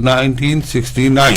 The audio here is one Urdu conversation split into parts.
1969,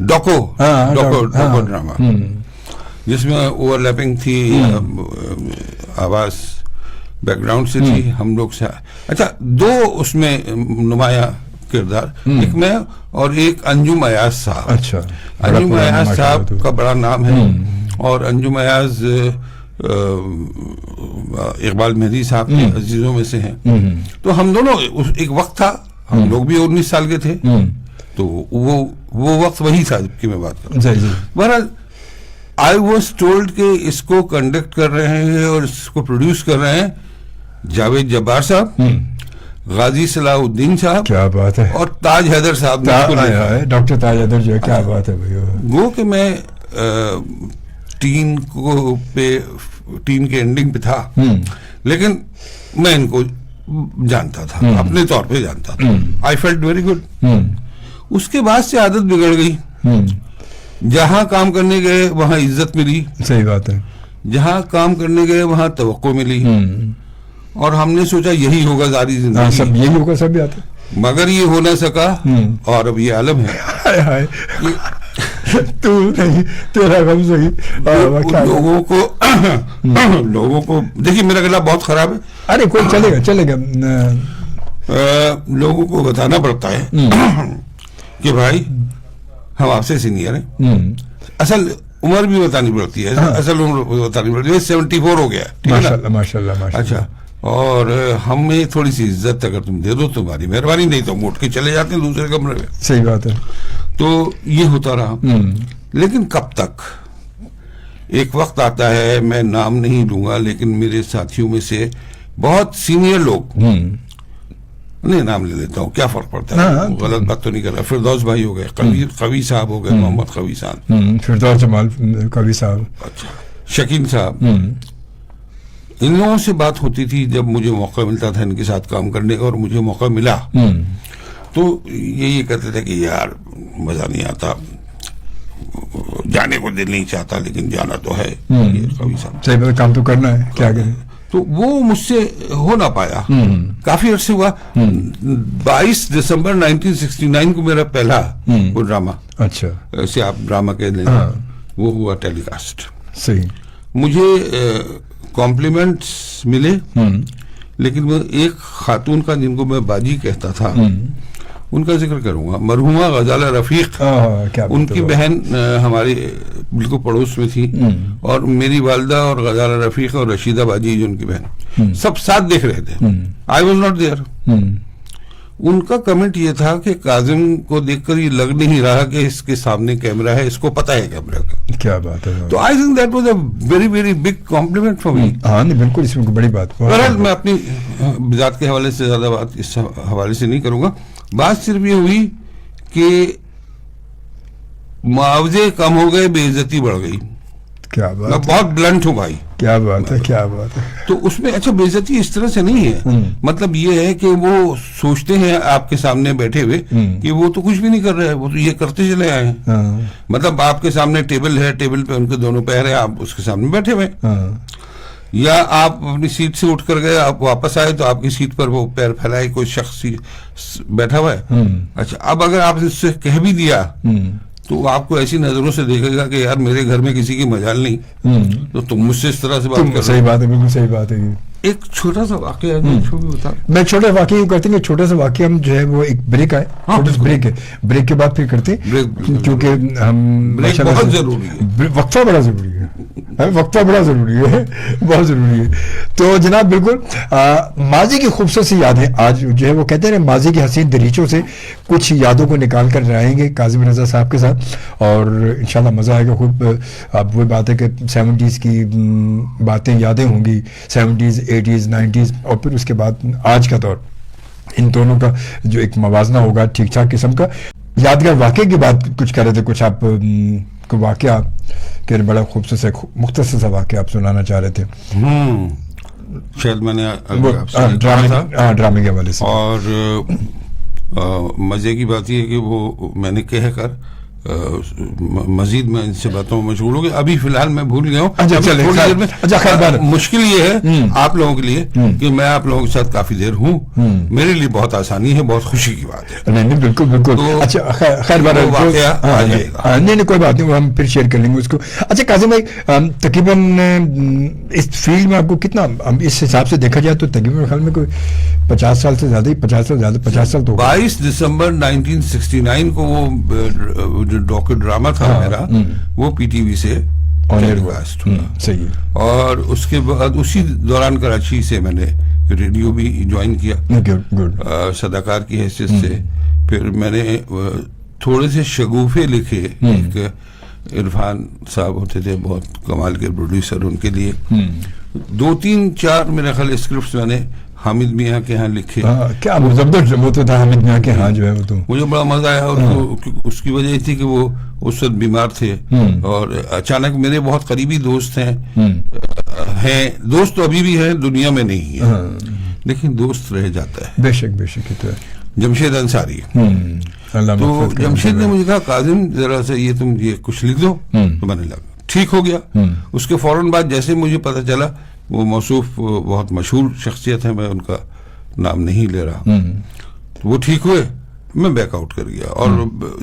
ڈوکو ڈرامہ جس میں اوور لیپنگ تھی، آواز بیک گراؤنڈ سے تھی، ہم لوگ سے. اچھا، 2 اس میں نمایاں کردار، ایک میں اور ایک انجم ایاز صاحب. اچھا، انجم ایاز صاحب کا بڑا نام ہے، اور انجم ایاز اقبال مہدی صاحب کے عزیزوں میں سے ہیں. تو ہم دونوں، ایک وقت تھا ہم لوگ بھی 19 سال کے تھے، تو وہ وقت وہی تھا جب کی میں بات کر رہا ہوں. بہرحال آئی واز ٹولڈ کہ اس کو کنڈکٹ کر رہے ہیں اور اس کو پروڈیوس کر رہے ہیں جاوید جبار صاحب، غازی صلاح الدین صاحب، کیا بات ہے، اور تاج حیدر صاحب. ڈاکٹر تاج حیدر جو ہے، کیا بات ہے بھائی. وہ کہ میں ٹین کے اینڈنگ پہ تھا، لیکن میں ان کو جانتا تھا، اپنے طور پہ جانتا تھا. I felt very good. اس کے بعد سے عادت بگڑ گئی. جہاں کام کرنے گئے وہاں عزت ملی. صحیح بات ہے. جہاں کام کرنے گئے وہاں توقع ملی، اور ہم نے سوچا یہی ہوگا ساری زندگی، سب یہی ہوگا، سب یاد ہے. مگر یہ ہو نہ سکا، اور اب یہ عالم ہے. تو نہیں، تیرا غم صحیح. لوگوں کو دیکھیے، میرا گلا بہت خراب ہے. ارے کوئی چلے گا. لوگوں کو بتانا پڑتا ہے کہ بھائی ہم آپ سے سینئر ہیں. اصل عمر بھی بتانی پڑتی ہے، اصل عمر بتانی پڑتی ہے. 74 ہو گیا. ماشاء اللہ. اچھا، اور ہمیں تھوڑی سی عزت اگر تم دے دو تمہاری مہربانی، نہیں تو ہم اٹھ کے چلے جاتے ہیں دوسرے کمرے میں. صحیح بات ہے. تو یہ ہوتا رہا. لیکن کب تک؟ ایک وقت آتا ہے، میں نام نہیں لوں گا، لیکن میرے ساتھیوں میں سے بہت سینئر لوگ، نہیں نام لے لیتا ہوں، کیا فرق پڑتا ہے، غلط بات تو نہیں کر رہا. فردوس بھائی ہو گئے، قوی صاحب ہو گئے، محمد قوی صاحب، فردوس جمال قوی صاحب، اچھا شکین صاحب. ان لوگوں سے بات ہوتی تھی جب مجھے موقع ملتا تھا ان کے ساتھ کام کرنے کا، اور مجھے موقع ملا تو یہ کہتے تھے کہ یار مزہ نہیں آتا، جانے کو دل نہیں چاہتا، لیکن جانا تو ہے. قوی صاحب صحیح، کام تو کرنا ہے، کیا کریں. تو وہ مجھ سے ہو نہ پایا. کافی عرصے ہوا. 22 دسمبر 1969 کو میرا پہلا وہ ڈرامہ، اچھا اسے آپ ڈرامہ کہہ لیں، وہ ہوا ٹیلی کاسٹ. صحیح. مجھے کمپلیمنٹس ملے، لیکن وہ ایک خاتون کا جن کو میں باجی کہتا تھا، ان کا ذکر کروں گا، مرحومہ غزالہ رفیق. ان کی بہن ہمارے بالکل پڑوس میں تھی، اور میری والدہ اور غزالہ رفیق اور رشیدہ باجی جو ان کی بہن، سب ساتھ دیکھ رہے تھے. I was not there. ان کا کمنٹ یہ تھا کہ کاظم کو دیکھ کر یہ لگ نہیں رہا کہ اس کے سامنے کیمرہ ہے، اس کو پتہ ہے کیمرہ کا. کیا بات ہے. تو I think that was a very very big complement for me. ہاں بالکل، اس میں بڑی بات. بہرحال میں اپنی ذات کے حوالے سے زیادہ بات اس حوالے سے نہیں کروں گا. بات صرف یہ ہوئی کہ معاوضے کم ہو گئے، بے عزتی بڑھ گئی. کیا بات، میں بہت بلنٹ ہوں بھائی. کیا بات ہے، کیا بات ہے. تو اس میں اچھا، بے عزتی اس طرح سے نہیں ہے، مطلب یہ ہے کہ وہ سوچتے ہیں آپ کے سامنے بیٹھے ہوئے کہ وہ تو کچھ بھی نہیں کر رہے ہیں، وہ تو یہ کرتے چلے آئے ہیں. مطلب آپ کے سامنے ٹیبل ہے، ٹیبل پہ ان کے دونوں پیر ہیں، آپ اس کے سامنے بیٹھے ہوئے، یا آپ اپنی سیٹ سے اٹھ کر گئے، آپ واپس آئے تو آپ کی سیٹ پر وہ پیر پھیلائے کوئی شخص بیٹھا ہوا ہے. اچھا، اب اگر آپ اس سے کہہ بھی دیا تو آپ کو ایسی نظروں سے دیکھے گا کہ یار میرے گھر میں کسی کی مجال نہیں، تو تم مجھ سے اس طرح سے بات کر. صحیح بات ہے، بالکل صحیح بات ہے. ایک چھوٹا سا واقعہ میں چھوٹے واقعے کرتے ہیں. چھوٹا سا واقعہ ہم جو ہے وہ ایک بریک ہے، بریک ہے، بریک کے بعد پھر کرتے ہیں، کیونکہ ہم بہت ضروری ہے، وقفہ بڑا ضروری ہے، وقفہ بڑا ضروری ہے، بہت ضروری ہے. تو جناب بالکل ماضی کی خوبصورت سی یادیں آج جو ہے وہ کہتے ہیں ماضی کی حسین دریچوں سے کچھ یادوں کو نکال کر جائیں گے کاظم رضا صاحب کے ساتھ، اور انشاءاللہ مزہ آئے گا خوب. اب وہ بات ہے کہ 70s کی باتیں یادیں ہوں گی، 70s 80s 90s، اور پھر اس کے بعد آج کا دور، ان دونوں کا جو ایک موازنہ ہوگا ٹھیک ٹھاک قسم کا. یادگار واقعے کی بات کچھ کر رہے تھے، کچھ آپ کو واقعہ کہ بڑا خوبصورت سے مختصر سا واقعہ آپ سنانا چاہ رہے تھے. شاید میں نے ڈرامے کے حوالے سے. اور مزے کی بات یہ ہے کہ وہ میں نے کہہ کر مزید میں ان سے باتوں میں مشغول ہو گیا. ابھی فی الحال میں بھول گیا ہوں. تھوڑی دیر میں مشکل یہ ہے آپ لوگوں کے لیے کہ میں آپ لوگوں کے ساتھ کافی دیر ہوں. میرے لیے بہت آسانی ہے, بہت خوشی کی بات ہے. نہیں بالکل بالکل. اچھا خیر بار نہیں کوئی بات نہیں, ہم پھر شیئر کر لیں گے اس کو. اچھا قاسم بھائی, تقریباً اس فیلڈ میں آپ کو کتنا, اس حساب سے دیکھا جائے تو تقریباً خیال میں کوئی 50 سال سے زیادہ ہی, 50 سے زیادہ, 50 سال تو 22 دسمبر 1969 کو وہ جو ڈاکو ڈرامہ تھا میرا, وہ پی ٹی وی سے ٹیلیکاسٹ ہوا. صحیح. اور اس کے بعد اسی دوران کراچی سے میں نے ریڈیو بھی جوائن کیا صداکار کی حیثیت سے. پھر میں نے تھوڑے سے شگوفے لکھے. ایک عرفان صاحب ہوتے تھے بہت کمال کے پروڈیوسر, ان کے لیے 2-3-4 میرے خیال اسکرپٹس میں نے حامد میاں کے ہاں لکھے. کیا زبردست ہوتا تھا حامد میاں کے ہاں جو ہے وہ تو مجھے بڑا مزہ آیا. اس کی وجہ یہ تھی کہ وہ اس وقت بیمار تھے اور اچانک میرے بہت قریبی دوست ہیں دوست تو ابھی بھی ہیں, دنیا میں نہیں ہے لیکن دوست رہ جاتا ہے. بے شک بے شک. جمشید انصاری, تو جمشید نے مجھے کہا کاظم ذرا سے یہ تم یہ کچھ لکھ دو, تو میں نے لگا ٹھیک ہو گیا. اس کے فوراً بعد جیسے مجھے پتہ چلا وہ موصوف بہت مشہور شخصیت ہے, میں ان کا نام نہیں لے رہا, وہ ٹھیک ہوئے, میں بیک آؤٹ کر گیا. اور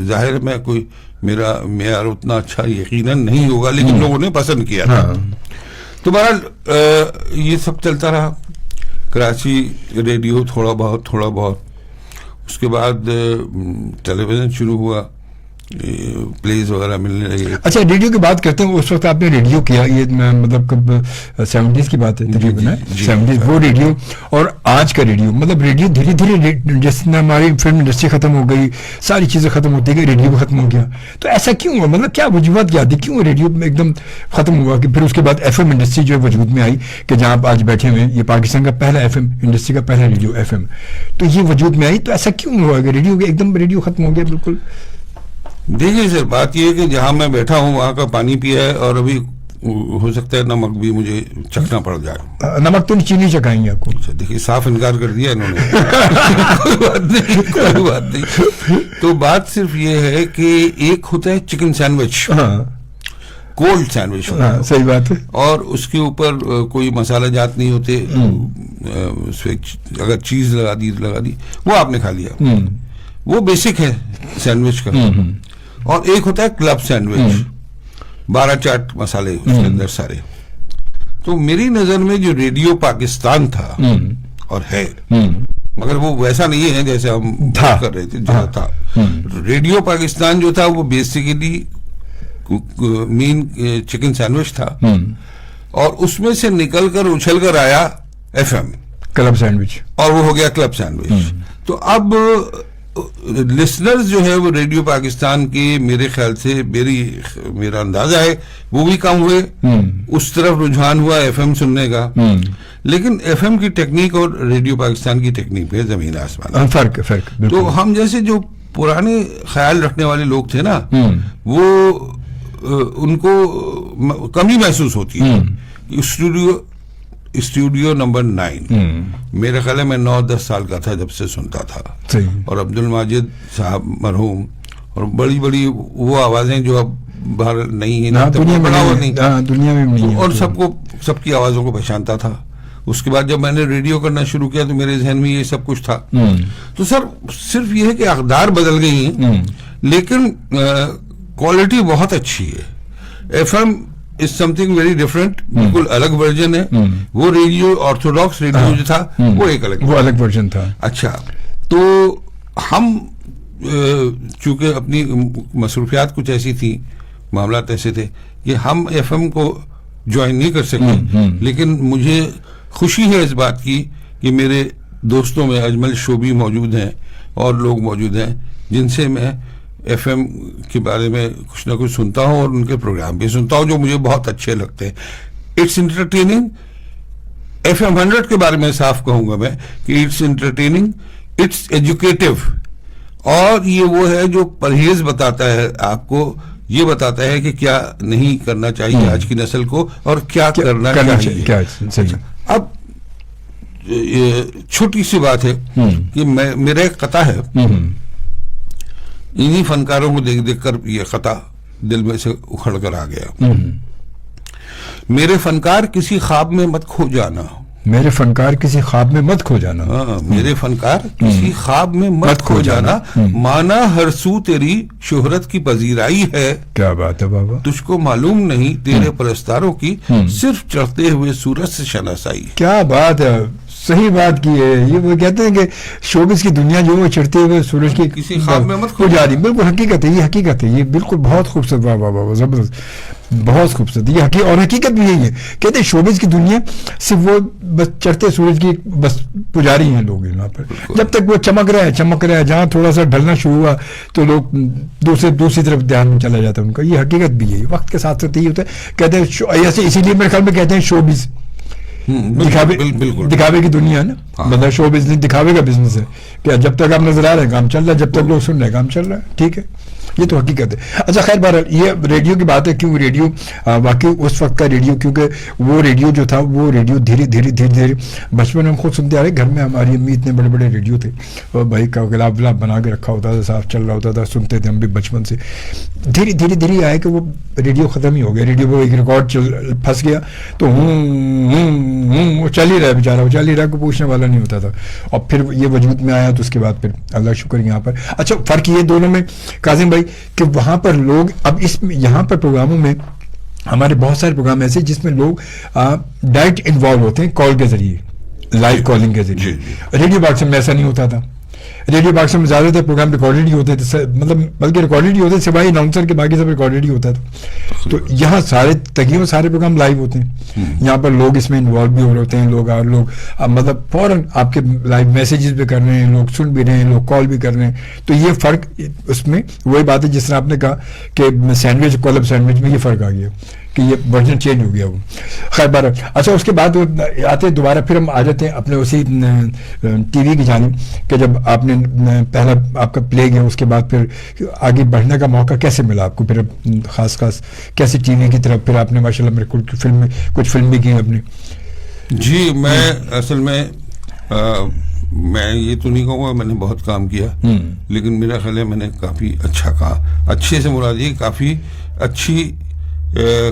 ظاہر میں کوئی میرا معیار اتنا اچھا یقیناً نہیں ہوگا, لیکن لوگوں نے پسند کیا تھا. تو بہرحال یہ سب چلتا رہا. کراچی ریڈیو تھوڑا بہت. اس کے بعد ٹیلی ویژن شروع ہوا, پلیز وغیرہ ملنے لگے. اچھا ریڈیو کی بات کرتے ہیں, اس وقت آپ نے ریڈیو کیا, یہ مطلب کب 70s کی بات ہے تقریباً, 70s وہ ریڈیو اور آج کا ریڈیو, مطلب ریڈیو دھیرے دھیرے جس میں ہماری فلم انڈسٹری ختم ہو گئی, ساری چیزیں ختم ہوتی گئی, ریڈیو ختم ہو گیا. تو ایسا کیوں ہوا, مطلب کیا وجوہات کیا تھی, کیوں ریڈیو ایک دم ختم ہوا, کہ پھر اس کے بعد ایف ایم انڈسٹری جو وجود میں آئی, کہ جہاں آپ آج بیٹھے ہوئے, یہ پاکستان کا پہلا ایف ایم انڈسٹری کا پہلا ریڈیو ایف ایم, تو یہ وجود میں آئی. تو ایسا کیوں ہوا کہ ریڈیو ایک دم ریڈیو ختم ہو گیا بالکل؟ دیکھیے سر, بات یہ ہے کہ جہاں میں بیٹھا ہوں وہاں کا پانی پیا ہے, اور ابھی ہو سکتا ہے نمک بھی مجھے چکھنا پڑ جائے. نمک تو چینی چکھائیں گے آپ کو. دیکھیے صاف انکار کر دیا انہوں نے. کوئی بات نہیں. تو بات صرف یہ ہے کہ ایک ہوتا ہے چکن سینڈوچ, کولڈ سینڈوچ, صحیح بات ہے, اور اس کے اوپر کوئی مسالہ جات نہیں ہوتے, اس پہ اگر چیز لگا دی وہ آپ نے کھا لیا, وہ بیسک ہے سینڈوچ کا. اور ایک ہوتا ہے کلب سینڈوچ, 12 چاٹ مسالے اس کے اندر سارے. تو میری نظر میں جو ریڈیو پاکستان تھا اور ہے, مگر وہ ویسا نہیں ہے جیسے ہم کر رہے تھے, جو تھا ریڈیو پاکستان جو تھا وہ بیسیکلی مین چکن سینڈوچ تھا, اور اس میں سے نکل کر اچھل کر آیا ایف ایم کلب سینڈوچ, اور وہ ہو گیا کلب سینڈوچ. تو اب لسنرز جو ہے وہ ریڈیو پاکستان کے میرے خیال سے میرا اندازہ ہے وہ بھی کم ہوئے, اس طرف رجحان ہوا ایف ایم سننے کا. لیکن ایف ایم کی ٹیکنیک اور ریڈیو پاکستان کی ٹیکنیک پہ زمین آسمان فرق. تو ہم جیسے جو پرانے خیال رکھنے والے لوگ تھے نا, وہ ان کو کمی محسوس ہوتی ہے. اسٹوڈیو نمبر 9 میرے خیال میں 9-10 سال کا تھا جب سے سنتا تھا, اور عبد الماجد صاحب مرحوم, اور بڑی بڑی وہ آوازیں جو اب باہر نہیں ہیں, دنیا میں نہیں, اور سب کی آوازوں کو پہچانتا تھا. اس کے بعد جب میں نے ریڈیو کرنا شروع کیا تو میرے ذہن میں یہ سب کچھ تھا. تو سر صرف یہ ہے کہ اقدار بدل گئی ہیں, لیکن کوالٹی بہت اچھی ہے. F M is something very different, بالکل الگ ورژن ہے. وہ ریڈیو آرتھوڈاکس ریڈیو جو تھا وہ ایک الگ ورژن تھا. اچھا, تو ہم چونکہ اپنی مصروفیات کچھ ایسی تھی, معاملات ایسے تھے کہ ہم ایف ایم کو جوائن نہیں کر سکے. لیکن مجھے خوشی ہے اس بات کی کہ میرے دوستوں میں اجمل شوبی موجود ہیں اور لوگ موجود ہیں جن سے میں ایف ایم کے بارے میں کچھ نہ کچھ سنتا ہوں, اور ان کے پروگرام بھی سنتا ہوں جو مجھے بہت اچھے لگتے ہیں. It's entertaining. ایف ایم 100 کے بارے میں صاف کہوں گا میں کہ اٹس انٹرٹیننگ, اٹس ایجوکیٹو, اور یہ وہ ہے جو پرہیز بتاتا ہے آپ کو, یہ بتاتا ہے کہ کیا نہیں کرنا چاہیے آج کی نسل کو اور کیا کرنا چاہیے. اب چھوٹی سی بات ہے کہ میرا ایک قطع ہے, انہی فنکاروں کو دیکھ دیکھ کر یہ خطا دل میں سے اکھڑ کر آ گیا. میرے فنکار کسی خواب میں مت کھو جانا. میرے فنکار کسی خواب میں مت کھو جانا. میرے فنکار کسی خواب میں مت کھو جانا. مانا ہر سو تیری شہرت کی پذیرائی ہے. کیا بات ہے بابا. تجھ کو معلوم نہیں تیرے پرستاروں کی صرف چڑھتے ہوئے سورج سے شناسائی. کیا بات ہے, صحیح بات کی ہے. یہ وہ کہتے ہیں کہ شوبز کی دنیا جو وہ چڑھتے ہوئے سورج کی کسی خواب میں مت کھو جا رہی. بالکل حقیقت ہے, یہ حقیقت ہے. یہ بالکل بہت خوبصورت. واہ واہ واہ, زبردست, بہت خوبصورت. یہ اور حقیقت بھی یہی ہے. کہتے ہیں شوبز کی دنیا صرف وہ بس چڑھتے سورج کی بس پجاری ہیں لوگ یہاں پر. جب تک وہ چمک رہا ہے, جہاں تھوڑا سا ڈھلنا شروع ہوا تو لوگ دوسری طرف دھیان میں چلا جاتا ہے ان کا. یہ حقیقت بھی ہے. وقت کے ساتھ ساتھ یہی ہوتا ہے. کہتے ہیں ایسے, اسی لیے میرے خیال میں کہتے ہیں شوبز دکھاوے کی دنیا ہے نا. مطلب شو بزنس دکھاوے کا بزنس ہے کہ جب تک آپ نظر آ رہے ہیں کام چل رہا ہے, جب تک لوگ سن رہے ہیں کام چل رہا ہے. ٹھیک ہے, یہ تو حقیقت ہے. اچھا خیر بہرحال یہ ریڈیو کی بات ہے. کیوں ریڈیو واقعی اس وقت کا ریڈیو, کیونکہ وہ ریڈیو جو تھا وہ ریڈیو دھیرے دھیرے بچپن میں ہم خود سنتے آ رہے. گھر میں ہماری امی اتنے بڑے بڑے ریڈیو تھے, اور بھائی کا گلاب ولاب بنا کے رکھا ہوتا تھا, صاف چل رہا ہوتا تھا, سنتے تھے ہم بھی بچپن سے. دھیرے آئے کہ وہ ریڈیو ختم ہی ہو گیا. ریڈیو پہ ایک ریکارڈ پھنس گیا تو وہ چل ہی رہا ہے بیچارہ, وہ چل ہی رہا, کوئی پوچھنے والا نہیں ہوتا تھا. اور پھر یہ وجود میں آیا تو اس کے بعد پھر اللہ شکر یہاں پر. اچھا فرق یہ دونوں میں کاظم بھائی کہ وہاں پر لوگ اب یہاں پر پروگراموں میں ہمارے بہت سارے پروگرام ایسے جس میں لوگ ڈائریکٹ انوالو ہوتے ہیں کال کے ذریعے, لائیو کالنگ کے ذریعے. ریڈیو باکس میں ایسا نہیں ہوتا تھا. ریڈیو باکس میں زیادہ تر پروگرام ریکارڈیڈ ہی ہوتے تھے, مطلب بلکہ ریکارڈیڈ ہی ہوتے سوائے اناؤنسر کے, باقی سب ریکارڈیڈ ہی ہوتا تھا. تو یہاں تقریباً سارے پروگرام لائیو ہوتے ہیں. یہاں پر لوگ اس میں انوالو بھی ہو رہے ہوتے ہیں. لوگ مطلب فوراً آپ کے لائیو میسیجز بھی کر رہے ہیں, لوگ سن بھی رہے ہیں, لوگ کال بھی کر رہے ہیں. تو یہ فرق اس میں وہی بات ہے جس طرح آپ نے کہا کہ سینڈوچ کولب سینڈوچ میں یہ فرق آ گیا کہ یہ ورژن چینج ہو گیا وہ. خیر بار اچھا اس کے بعد آتے دوبارہ پھر ہم آ جاتے ہیں اپنے اسی ٹی وی کی جانب کہ جب آپ نے پہلا آپ کا پلے گیا, اس کے بعد پھر آگے بڑھنے کا موقع کیسے ملا آپ کو, پھر خاص کیسے ٹی وی کی طرف پھر آپ نے ماشاء اللہ میرے کچھ فلم بھی کی اپنی. جی میں اصل میں یہ تو نہیں کہوں گا میں نے بہت کام کیا, لیکن میرا خیال ہے میں نے کافی اچھا کہا, اچھے سے مراد یہ کافی اچھی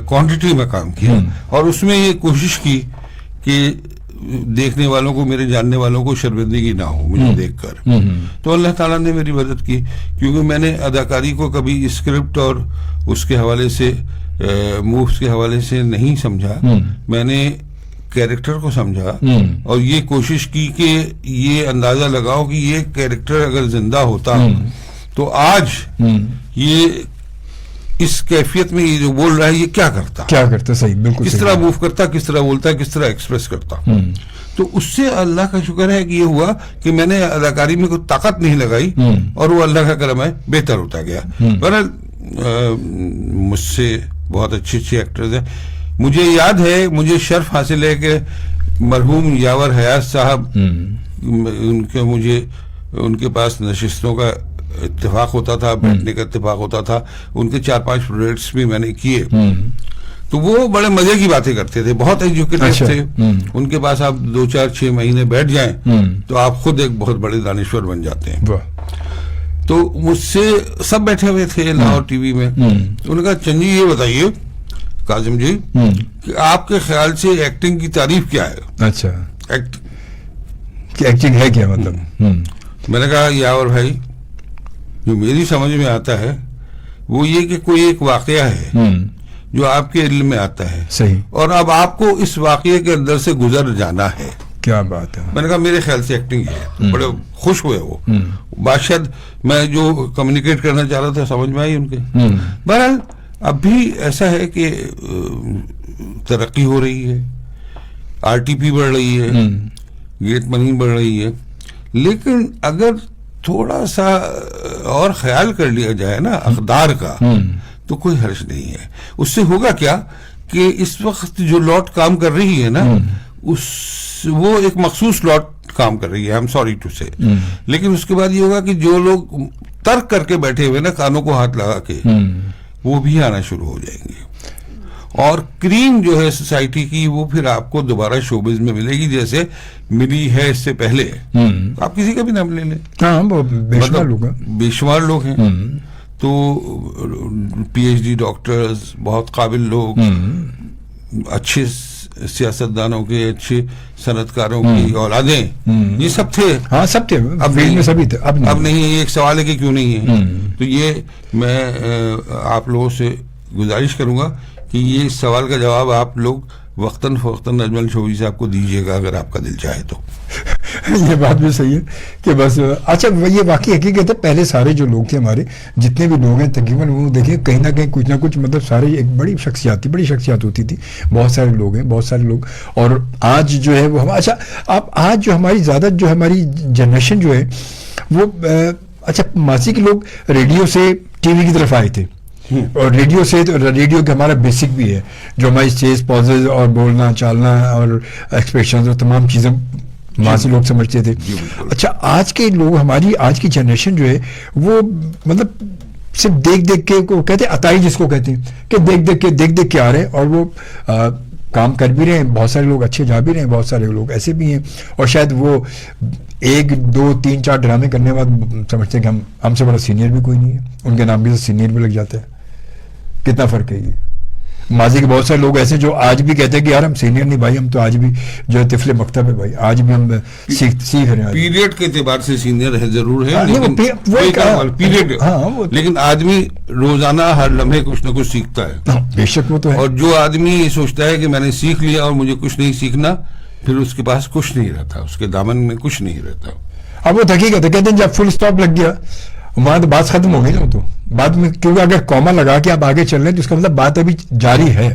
کوانٹٹی میں کام کیا, اور اس میں یہ کوشش کی کہ دیکھنے والوں کو, میرے جاننے والوں کو شرمندگی نہ ہو مجھے دیکھ کر. تو اللہ تعالیٰ نے میری مدد کی, کیونکہ میں نے اداکاری کو کبھی اسکرپٹ اور اس کے حوالے سے مووز کے حوالے سے نہیں سمجھا. میں نے کیریکٹر کو سمجھا اور یہ کوشش کی کہ یہ اندازہ لگاؤ کہ یہ کیریکٹر اگر زندہ ہوتا تو آج یہ اس کیفیت میں یہ جو بول رہا ہے یہ کیا کرتا, صحیح بالکل, کس طرح موو کرتا, کس طرح بولتا, کس طرح ایکسپریس کرتا. تو اس سے اللہ کا شکر ہے کہ یہ ہوا کہ میں نے اداکاری میں کوئی طاقت نہیں لگائی اور وہ اللہ کا کرم ہے بہتر ہوتا گیا. بہرحال مجھ سے بہت اچھے ایکٹرز ہیں. مجھے یاد ہے, مجھے شرف حاصل ہے کہ مرحوم یاور حیات صاحب, ان کے پاس نشستوں کا اتفاق ہوتا تھا, بیٹھنے کا اتفاق ہوتا تھا. ان کے 4-5 پروجیکٹس بھی میں نے کیے. تو وہ بڑے مزے کی باتیں کرتے تھے, بہت ایجوکیٹڈ تھے. ان کے پاس آپ 2-4-6 مہینے بیٹھ جائیں تو آپ خود ایک بہت بڑے دانشور بن جاتے ہیں. تو مجھ سے سب بیٹھے ہوئے تھے لاہور ٹی وی میں. انہوں نے کہا چند جی یہ بتائیے کاظم جی کہ آپ کے خیال سے ایکٹنگ کی تعریف کیا ہے. اچھا ایکٹنگ ہے کیا مطلب. میں نے کہا یاور بھائی جو میری سمجھ میں آتا ہے وہ یہ کہ کوئی ایک واقعہ ہے جو آپ کے علم میں آتا ہے, صحیح, اور اب آپ کو اس واقعے کے اندر سے گزر جانا ہے. کیا بات ہے. میں نے کہا میرے خیال سے ایکٹنگ ہے. بڑے خوش ہوئے وہ, بادشاہ میں جو کمیونیکیٹ کرنا چاہ رہا تھا سمجھ میں آئی ان کے. بہرحال اب بھی ایسا ہے کہ ترقی ہو رہی ہے, RTP بڑھ رہی ہے, گیٹ منی بڑھ رہی ہے, لیکن اگر تھوڑا سا اور خیال کر لیا جائے نا اقدار کا تو کوئی حرج نہیں ہے. اس سے ہوگا کیا کہ اس وقت جو لاٹ کام کر رہی ہے نا وہ ایک مخصوص لاٹ کام کر رہی ہے, I'm sorry to say, لیکن اس کے بعد یہ ہوگا کہ جو لوگ ترک کر کے بیٹھے ہوئے نا کانوں کو ہاتھ لگا کے وہ بھی آنا شروع ہو جائیں گے. اور کریم جو ہے سوسائٹی کی وہ پھر آپ کو دوبارہ شوبز میں ملے گی جیسے ملی ہے اس سے پہلے. آپ کسی کا بھی نام لے لیں, ہاں بے شمار لوگ ہیں, بے شمار لوگ ہیں, تو پی ایچ ڈی ڈاکٹرز, بہت قابل لوگ, اچھے سیاستدانوں کے, اچھے صنعت کاروں کی اولادیں, یہ سب تھے. ہاں سب تھے, اب سبھی تھے, اب نہیں. ایک سوال ہے کہ کیوں نہیں ہے. تو یہ میں آپ لوگوں سے گزارش کروں گا کہ یہ اس سوال کا جواب آپ لوگ وقتاً فوقتاً اجمل شوبی صاحب کو دیجیے گا اگر آپ کا دل چاہے تو. یہ بات بھی صحیح ہے کہ بس اچھا یہ واقعی حقیقت ہے. پہلے سارے جو لوگ تھے ہمارے جتنے بھی لوگ ہیں تقریباً وہ دیکھیں کہیں نہ کہیں کچھ نہ کچھ مطلب سارے ایک بڑی شخصیات ہوتی تھی. بہت سارے لوگ ہیں, بہت سارے لوگ. اور آج جو ہے وہ اچھا آپ آج جو ہماری زیادہ جو ہماری جنریشن جو ہے وہ اچھا ماضی کے لوگ ریڈیو سے ٹی وی کی طرف آئے تھے, اور ریڈیو سے ریڈیو کا ہمارا بیسک بھی ہے جو ہماری اسٹیج پوزز اور بولنا چالنا اور ایکسپریشنز اور تمام چیزیں وہاں سے لوگ سمجھتے تھے. اچھا آج کے لوگ, ہماری آج کی جنریشن جو ہے وہ مطلب صرف دیکھ کے کو کہتے ہیں عطائی جس کو کہتے ہیں کہ دیکھ کے آ رہے ہیں, اور وہ کام کر بھی رہے ہیں. بہت سارے لوگ اچھے جا بھی رہے ہیں, بہت سارے لوگ ایسے بھی ہیں, اور شاید وہ 1 2 3 4 ڈرامے کرنے کے بعد سمجھتے ہیں کہ ہم سے بڑا سینئر بھی کوئی نہیں ہے. ان کے نام بھی سینئر بھی لگ جاتا ہے. کتنا فرق ہے یہ. ماضی کے بہت سارے لوگ ایسے جو آج بھی کہتے ہیں کہ یار ہم سینئر نہیں بھائی, ہم تو آج بھی جو ہے طفل مکتب ہے بھائی, آج بھی ہم سیکھ رہے ہیں. پیریڈ کے اعتبار سے سینئر ہے ضرور ہے, لیکن آدمی روزانہ ہر لمحے کچھ نہ کچھ سیکھتا ہے. بے شک وہ تو ہے. اور جو آدمی یہ سوچتا ہے کہ میں نے سیکھ لیا اور مجھے کچھ نہیں سیکھنا, پھر اس کے پاس کچھ نہیں رہتا, اس کے دامن میں کچھ نہیں رہتا. اب وہ حقیقت ہے, کہتے ہیں جب فل اسٹاپ لگ گیا وہاں تو بات ختم ہو گئی نا. تو بعد میں کیونکہ اگر کوما لگا کے آپ آگے چل رہے ہیں تو اس کا مطلب بات ابھی جاری ہے,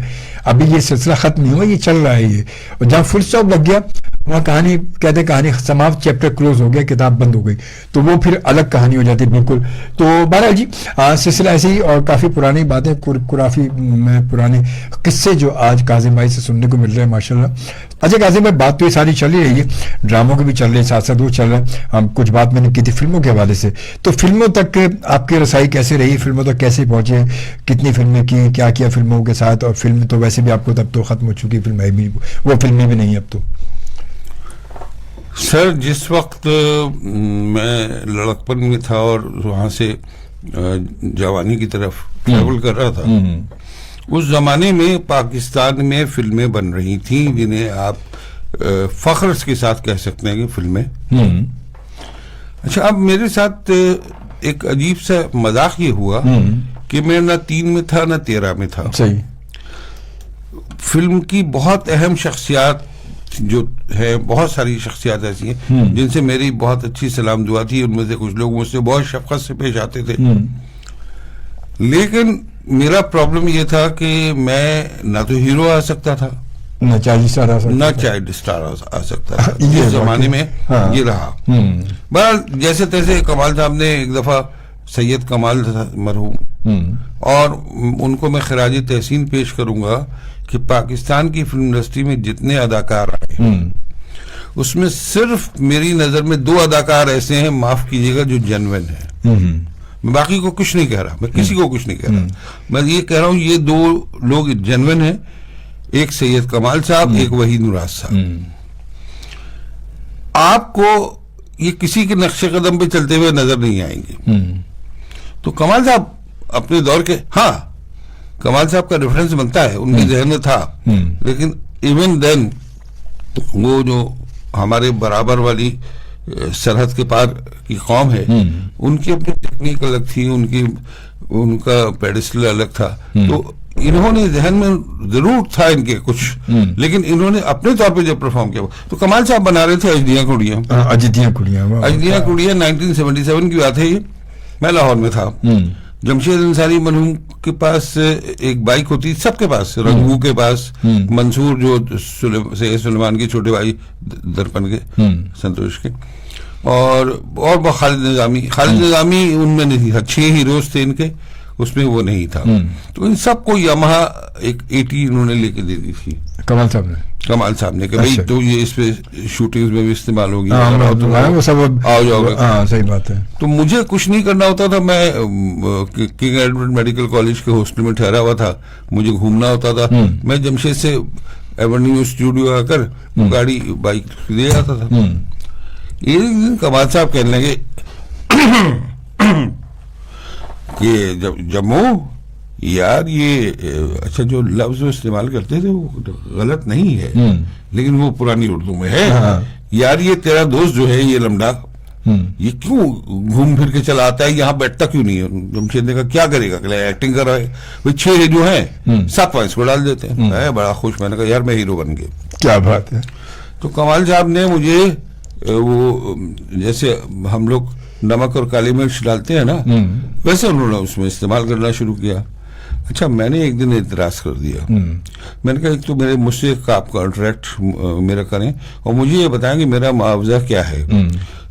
ابھی یہ سلسلہ ختم نہیں ہوا, یہ چل رہا ہے یہ. اور جہاں فل اسٹاپ لگ گیا وہاں کہانی کہتے ہیں کہانی سماپت, چیپٹر کلوز ہو گیا, کتاب بند ہو گئی, تو وہ پھر الگ کہانی ہو جاتی ہے بالکل. تو بہرحال جی سلسلہ ایسے ہی, اور کافی پرانی باتیں, کافی پرانے قصے جو آج کاظم بھائی سے سننے کو مل رہے ہیں ماشاء اللہ. اچھا کاظم بھائی بات تو یہ ساری چل ہی رہی ہے, ڈراموں کے بھی چل رہے ہیں, ساتھ ساتھ وہ چل رہا ہے. ہم کچھ بات میں نے کی تھی فلموں کے حوالے سے, تو فلموں تک آپ کی رسائی کیسے رہی, فلموں تک کیسے پہنچے, کتنی فلمیں کی, کیا کیا فلموں کے ساتھ, اور فلم تو ویسے بھی آپ کو تب تو ختم ہو چکی, فلمیں بھی وہ فلمیں بھی نہیں اب تو. سر جس وقت میں لڑکپن میں تھا اور وہاں سے جوانی کی طرف ٹریول کر رہا تھا, اس زمانے میں پاکستان میں فلمیں بن رہی تھیں جنہیں آپ فخر کے ساتھ کہہ سکتے ہیں کہ فلمیں. اچھا اب میرے ساتھ ایک عجیب سا مذاق یہ ہوا کہ میں نہ 3 میں تھا نہ 13 میں تھا. صحیح. فلم کی بہت اہم شخصیات جو ہے, بہت ساری شخصیات ایسی ہیں جن سے میری بہت اچھی سلام دعا تھی. ان میں سے کچھ لوگ مجھ سے بہت شفقت سے پیش آتے تھے, لیکن میرا پرابلم یہ تھا کہ میں نہ تو ہیرو آ سکتا تھا نہ چائلڈ اسٹار آ سکتا تھا. اس زمانے میں یہ رہا. بہرحال جیسے تیسے کمال صاحب نے ایک دفعہ, سید کمال مرحوم, اور ان کو میں خراج تحسین پیش کروں گا کہ پاکستان کی فلم انڈسٹری میں جتنے اداکار آئے اس میں صرف میری نظر میں 2 اداکار ایسے ہیں, معاف کیجیے گا, جو جینوین ہیں. میں باقی کو کچھ نہیں کہہ رہا, میں کسی کو کچھ نہیں کہہ رہا, میں یہ کہہ رہا ہوں یہ 2 لوگ جینوین ہیں, ایک سید کمال صاحب, ایک وحید مراد صاحب. آپ کو یہ کسی کے نقش قدم پہ چلتے ہوئے نظر نہیں آئیں گے. تو کمال صاحب اپنے دور کے, ہاں کمال صاحب کا ریفرنس بنتا ہے, ان کے ذہن میں تھا, لیکن ایون دین وہ جو ہمارے برابر والی سرحد کے پار کی قوم ہے, ان کی اپنی ٹیکنیک الگ تھی, ان کا پیڈسٹل الگ تھا. تو انہوں نے ذہن میں ضرور تھا ان کے کچھ, لیکن انہوں نے اپنے طور پہ جب پرفارم کیا, تو کمال صاحب بنا رہے تھے اجدیاں کڑیاں 1977 کی بات ہے یہ. میں لاہور میں تھا. جمشید انصاری مرحوم کے پاس ایک بائک ہوتی, سب کے پاس, رنگو کے پاس, منصور جو سید سلیمان کے چھوٹے بھائی درپن کے, سنتوش کے, اور خالد نظامی ان میں نہیں تھا. 6 ہیروز تھے ان کے, اس میں وہ نہیں تھا. تو ان سب کو یامہا ایک 80 انہوں نے لے کے دے دی تھی, کمال صاحب نے. کمال صاحب نے کہ بھائی تو یہ اس پہ شوٹنگز میں بھی استعمال ہوگی، وہ سب آؤ جاؤ گے. ہاں صحیح بات ہے. تو مجھے کچھ نہیں کرنا ہوتا تھا، میں کنگ ایڈورڈ میڈیکل کالج کے ہاسٹل میں ٹھہرا ہوا تھا، مجھے گھومنا ہوتا تھا. میں جمشید سے ایونیو اسٹوڈیو آ کر گاڑی بائک لے آتا تھا. ایک دن کمال صاحب کہنے لگے کہ جموں یار یہ اچھا جو لفظ استعمال کرتے تھے وہ غلط نہیں ہے لیکن وہ پرانی اردو میں ہے. یار یہ تیرا دوست جو ہے یہ لمڈا یہ کیوں گھوم پھر کے چلا آتا ہے، یہاں بیٹھتا کیوں نہیں ہے؟ جمشید نے کہا کیا کرے گا، ایکٹنگ کر رہا ہے. وہ 6 جو ہیں 7 پوائنٹس کو ڈال دیتے ہیں. میں بڑا خوش، میں نے کہا یار میں ہیرو بن گیا. کیا بات ہے. تو کمال صاحب نے مجھے وہ جیسے ہم لوگ نمک اور کالی مرچ ڈالتے ہیں نا، ویسے انہوں نے اس میں استعمال کرنا شروع کیا. اچھا میں نے ایک دن اعتراض کر دیا. میں نے کہا ایک تو مجھ سے آپ کانٹریکٹ میرا کریں اور مجھے یہ بتائیں کہ میرا معاوضہ کیا ہے،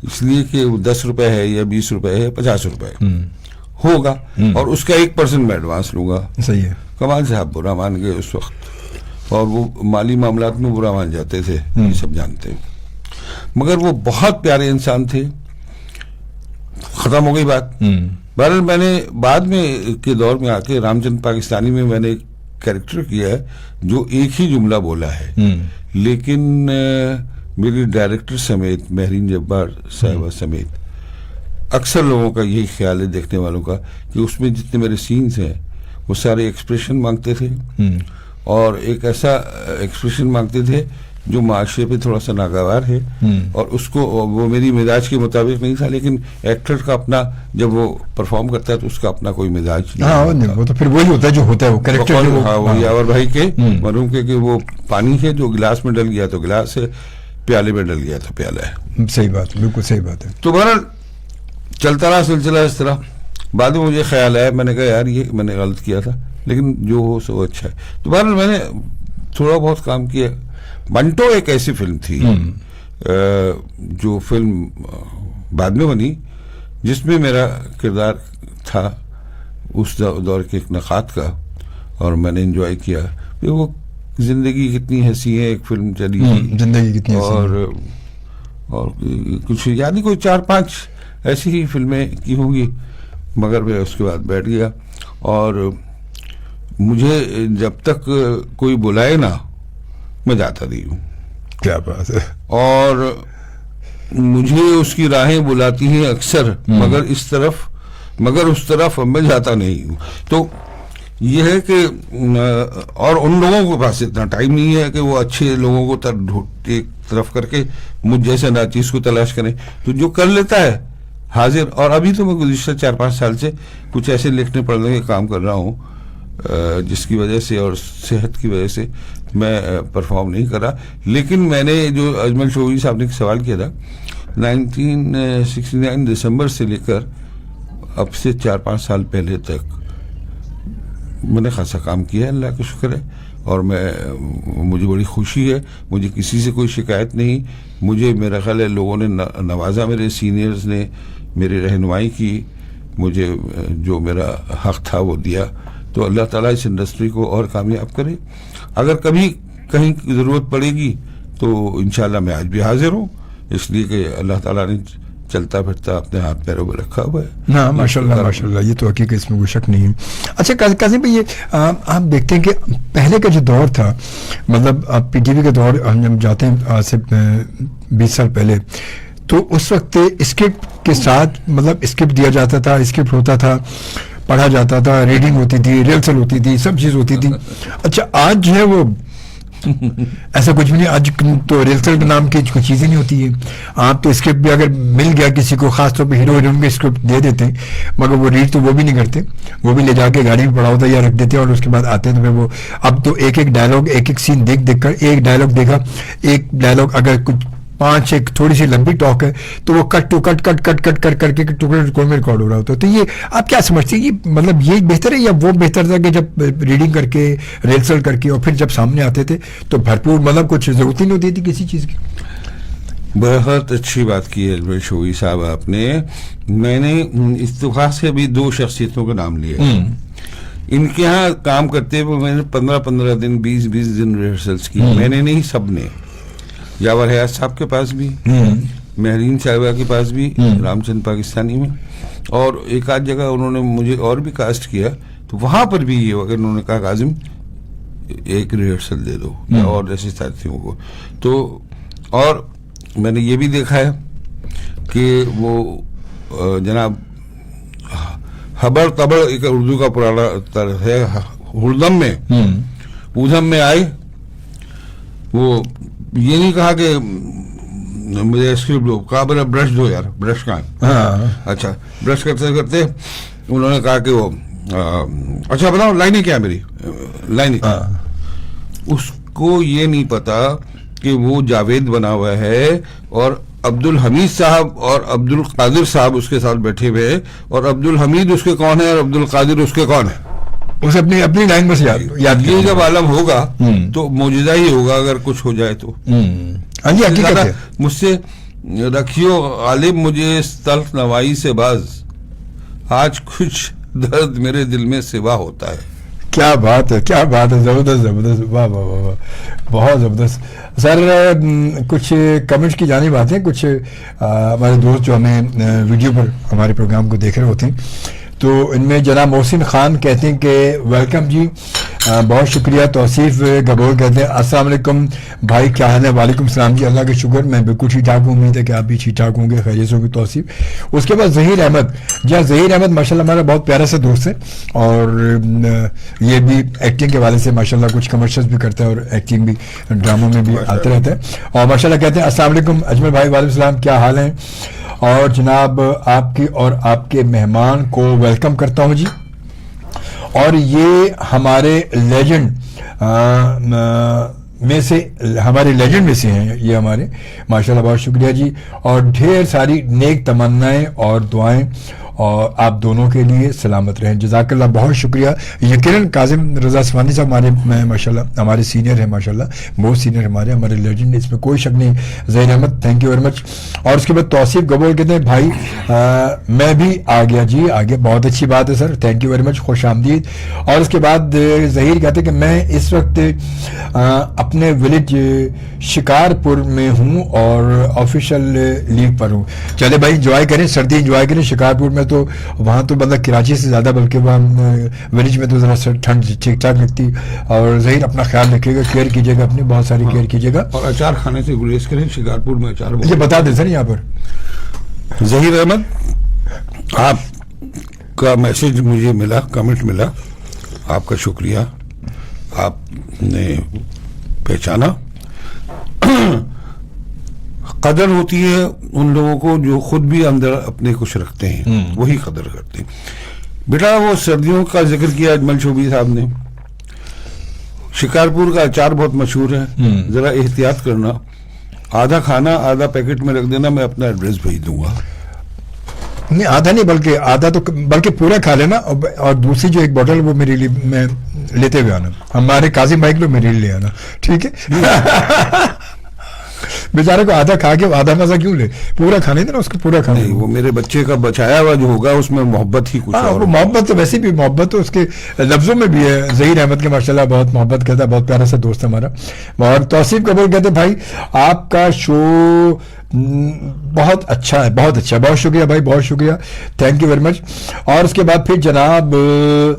اس لیے کہ 10 روپے ہے یا 20 روپے ہے 50 روپے ہوگا اور اس کا 1% میں ایڈوانس لوں گا. صحیح ہے. کمال صاحب برا مان گئے اس وقت، اور وہ مالی معاملات میں برا مان جاتے تھے، یہ سب جانتے ہیں. مگر وہ بہت پیارے انسان تھے. ختم ہو گئی بات. بہرحال میں نے بعد میں کے دور میں آ کے رام چند پاکستانی میں میں نے ایک کیریکٹر کیا ہے جو ایک ہی جملہ بولا ہے، لیکن میری ڈائریکٹر سمیت مہرین جبار صاحبہ سمیت اکثر لوگوں کا یہی خیال ہے دیکھنے والوں کا کہ اس میں جتنے میرے سینز ہیں وہ سارے ایکسپریشن مانگتے تھے اور ایک ایسا ایکسپریشن مانگتے تھے جو معاشرے پہ تھوڑا سا ناگوار ہے اور اس کو وہ میری مزاج کے مطابق نہیں تھا. لیکن ایکٹر کا اپنا جب وہ پرفارم کرتا ہے تو اس کا اپنا کوئی مزاج نہیں، وہ تو پھر وہی ہوتا ہے جو ہوتا ہے وہ کریکٹر. وہ یاور بھائی کے مرحوم کے کہ وہ پانی ہے جو گلاس میں ڈل گیا تو گلاس ہے، پیالے میں ڈل گیا تو پیالہ ہے. صحیح بات، بالکل صحیح بات ہے. تو بہرحال چلتا رہا سلسلہ اس طرح. بعد میں مجھے خیال آیا، میں نے کہا یار یہ میں نے غلط کیا تھا لیکن جو ہو سو اچھا ہے. تو بہرحال میں نے تھوڑا بہت کام کیا. منٹو ایک ایسی فلم تھی جو فلم بعد میں بنی جس میں میرا کردار تھا اس دور کے ایک نخات کا اور میں نے انجوائے کیا. پھر وہ زندگی کتنی ہنسی ہے ایک فلم چلی تھی، زندگی کتنی اور کچھ یعنی کوئی 4-5 ایسی ہی فلمیں کی ہوں گی. مگر میں اس کے بعد بیٹھ گیا اور مجھے جب تک کوئی بلائے نا میں جاتا نہیں ہوں. کیا بات ہے. اور مجھے اس کی راہیں بلاتی ہیں اکثر مگر اس طرف میں جاتا نہیں ہوں. تو یہ ہے کہ اور ان لوگوں کے پاس اتنا ٹائم نہیں ہے کہ وہ اچھے لوگوں کو ایک طرف کر کے مجھ جیسے ناچیز کو تلاش کریں. تو جو کر لیتا ہے حاضر. اور ابھی تو میں گزشتہ 4-5 سال سے کچھ ایسے لکھنے پڑھنے کے کام کر رہا ہوں جس کی وجہ سے اور صحت کی وجہ سے میں پرفارم نہیں کرا. لیکن میں نے جو اجمل شوبی صاحب نے سوال کیا تھا 1969 دسمبر سے لے کر اب سے 4-5 سال پہلے تک میں نے خاصا کام کیا ہے، اللہ کا شکر ہے. اور مجھے بڑی خوشی ہے، مجھے کسی سے کوئی شکایت نہیں. مجھے میرا خیال ہے لوگوں نے نوازا، میرے سینئرز نے میری رہنمائی کی، مجھے جو میرا حق تھا وہ دیا. تو اللہ تعالیٰ اس انڈسٹری کو اور کامیاب کرے. اگر کبھی کہیں ضرورت پڑے گی تو انشاءاللہ میں آج بھی حاضر ہوں، اس لیے کہ اللہ تعالیٰ نے چلتا پھرتا اپنے ہاتھ پیروں میں رکھا ہوا ہے. ہاں ماشاءاللہ ماشاءاللہ، یہ تو حقیقت اس میں کوئی شک نہیں ہے. اچھا قاسم بھائی، یہ آپ دیکھتے ہیں کہ پہلے کا جو دور تھا، مطلب پی ٹی وی کا دور ہم جب جاتے ہیں آج سے 20 سال پہلے، تو اس وقت اسکرپٹ کے ساتھ مطلب اسکرپٹ دیا جاتا تھا، اسکرپٹ ہوتا تھا، پڑھا جاتا تھا، ریڈنگ ہوتی تھی، ریہرسل ہوتی تھی، سب چیز ہوتی تھی. اچھا آج جو ہے وہ ایسا کچھ بھی نہیں. آج تو ریہرسل کے نام کی کوئی چیزیں نہیں ہوتی ہے. آپ تو اسکرپٹ بھی اگر مل گیا کسی کو، خاص طور پہ ہیرو ہیروئن کے اسکرپٹ دے دیتے ہیں مگر وہ ریڈ تو وہ بھی نہیں کرتے، وہ بھی لے جا کے گاڑی میں پڑا ہوتا ہے یا رکھ دیتے ہیں اور اس کے بعد آتے ہیں. تو پھر وہ اب تو ایک ڈائلاگ، ایک سین دیکھ کر ایک ڈائلاگ دیکھا، ایک ڈائلاگ اگر کچھ 5 ایک تھوڑی سی لمبی ٹاک ہے تو وہ کٹ کر کے ٹکڑے میں ریکارڈ ہو رہا ہوتا ہے. تو یہ آپ کیا سمجھتے ہیں، یہ مطلب یہ بہتر ہے یا وہ بہتر تھا کہ جب ریڈنگ کر کے ریہرسل کر کے اور پھر جب سامنے آتے تھے تو بھرپور مطلب کچھ ضرورت ہی نہیں ہوتی تھی کسی چیز کی؟ بہت اچھی بات کی ہے شوبی صاحب آپ نے. میں نے اتفاق سے ابھی 2 شخصیتوں کا نام لیا. ان کے ہاں کام کرتے ہوئے میں نے 15 دن 20 دن ریہرسلس کی. میں نے نہیں, سب نے. یاور حیات صاحب کے پاس بھی, مہرین صاحبہ کے پاس بھی, رام چند پاکستانی میں, اور ایک آدھ جگہ انہوں نے مجھے اور بھی کاسٹ کیا, تو وہاں پر بھی یہ اگر انہوں نے کہا کاظم ایک ریہرسل دے دو, اور ایسے ساتھیوں کو. تو اور میں نے یہ بھی دیکھا ہے کہ وہ جناب حبر تبر ایک اردو کا پرانا طرز ہے, ہردم میں ادھم میں آئے, وہ یہ نہیں کہا کہ مجھے اسکرپٹ دو, کہا بنا برش دو یار, برش کہاں ہے, اچھا برش کرتے کرتے انہوں نے کہا کہ وہ اچھا بتاؤ لائنیں کیا میری لائنیں. اس کو یہ نہیں پتا کہ وہ جاوید بنا ہوا ہے, اور عبد الحمید صاحب اور عبد القادر صاحب اس کے ساتھ بیٹھے ہوئے, اور عبد الحمید اس کے کون ہے اور عبد القادر اس کے کون ہے, اسے اپنی لائن بس یاد. یہ جب عالم ہوگا تو معجزہ ہی ہوگا اگر کچھ ہو جائے تو. مجھ سے رکھیو غالب مجھے اس تلخ نوائی سے باز, آج کچھ درد میرے دل میں سوا ہوتا ہے. کیا بات ہے, کیا بات ہے, زبردست زبردست, واہ واہ واہ واہ, بہت زبردست. سر کچھ کمنٹس کی جانب آتے ہیں, کچھ ہمارے دوست جو ہمیں ویڈیو پر ہمارے پروگرام کو دیکھ رہے ہوتے ہیں, تو ان میں جناب محسن خان کہتے ہیں کہ ویلکم جی, بہت شکریہ. توصیف گبور کہتے ہیں السلام علیکم بھائی, کیا حال ہے؟ وعلیکم السلام جی, اللہ کا شکر, میں بالکل ٹھیک ٹھاک ہوں, امید ہے کہ آپ بھی ٹھیک ٹھاک ہوں گے, خیریت ہوں گے. توصیف. اس کے بعد ظہیر احمد, جی ہاں ظہیر احمد ماشاء اللہ ہمارا بہت پیارا سا دوست ہے, اور یہ بھی ایکٹنگ کے والے سے ماشاء اللہ کچھ کمرشلس بھی کرتا ہے, اور ایکٹنگ بھی ڈراموں میں بھی آتے رہتا ہے. اور ماشاء اللہ کہتے ہیں السلام علیکم اجمل بھائی, وعلیکم السلام, کیا حال ہیں؟ اور جناب آپ کی اور آپ کے مہمان کو ویلکم کرتا ہوں جی. اور یہ ہمارے لیجنڈ میں سے, ہمارے لیجنڈ میں سے ہیں یہ ہمارے, ماشاءاللہ بہت شکریہ جی, اور ڈھیر ساری نیک تمنائیں اور دعائیں اور آپ دونوں کے لیے, سلامت رہیں, جزاک اللہ, بہت شکریہ. یقیناً کاظم رضا سبحانی صاحب ہمارے ماشاءاللہ ہمارے سینئر ہیں, ماشاءاللہ بہت سینئر ہمارے لیجنڈ, اس میں کوئی شک نہیں. Zaheer Ahmed thank you very much. اور اس کے بعد توصیف گبور کہتے ہیں بھائی میں بھی آ گیا جی, آ گیا, بہت اچھی بات ہے سر, تھینک یو ویری مچ, خوش آمدید. اور اس کے بعد ظہیر کہتے ہیں کہ میں اس وقت اپنے ولیج شکارپور میں ہوں اور آفیشیل لیو پر ہوں. چلے بھائی انجوائے کریں, سردی انجوائے کریں. شکارپور میں تو وہاں تو مطلب کراچی سے زیادہ, بلکہ وہاں ولیج میں تو ذرا ٹھنڈ ٹھیک ٹھاک لگتی. اور ظہیر اپنا خیال رکھیے گا, کیئر کیجیے گا اپنی, بہت ساری کیئر کیجیے گا. اور اچار کھانے سے گریز کریں, شکارپور میں اچار یہ بتا دیں سر یہاں پر. ظہیر احمد آپ کا میسج مجھے ملا, کمنٹ ملا, آپ کا شکریہ, آپ نے پہچانا. قدر ہوتی ہے ان لوگوں کو جو خود بھی اندر اپنے کچھ رکھتے ہیں, وہی قدر کرتے ہیں. بیٹا وہ سردیوں کا ذکر کیا اجمل شوبی صاحب نے, شکارپور کا اچار بہت مشہور ہے, ذرا احتیاط کرنا, آدھا کھانا آدھا پیکٹ میں رکھ دینا, میں اپنا ایڈریس بھیج دوں گا. نہیں آدھا نہیں, بلکہ آدھا تو بلکہ پورا کھا لینا, اور دوسری جو ایک بوٹل وہ میرے لیے میں لیتے ہوئے آنا, ہمارے قاضم بھائی کو میرے لیے لے آنا, ٹھیک ہے. بیچارے کو آدھا کھا کے آدھا مزہ کیوں لے, پورا کھانے دینا اس کو, پورا کھانے. وہ میرے بچے کا بچایا ہوا جو ہوگا اس میں محبت ہی کچھ اور. محبت تو ویسے بھی, محبت تو اس کے لفظوں میں بھی ہے. ظہیر احمد کے ماشاءاللہ بہت محبت کرتا ہے, بہت پیارا سا دوست ہے ہمارا. اور توصیف قبول کہتے بھائی آپ کا شو بہت اچھا ہے, بہت اچھا, بہت شکریہ بھائی, بہت شکریہ, تھینک یو ویری مچ. اور اس کے بعد پھر جناب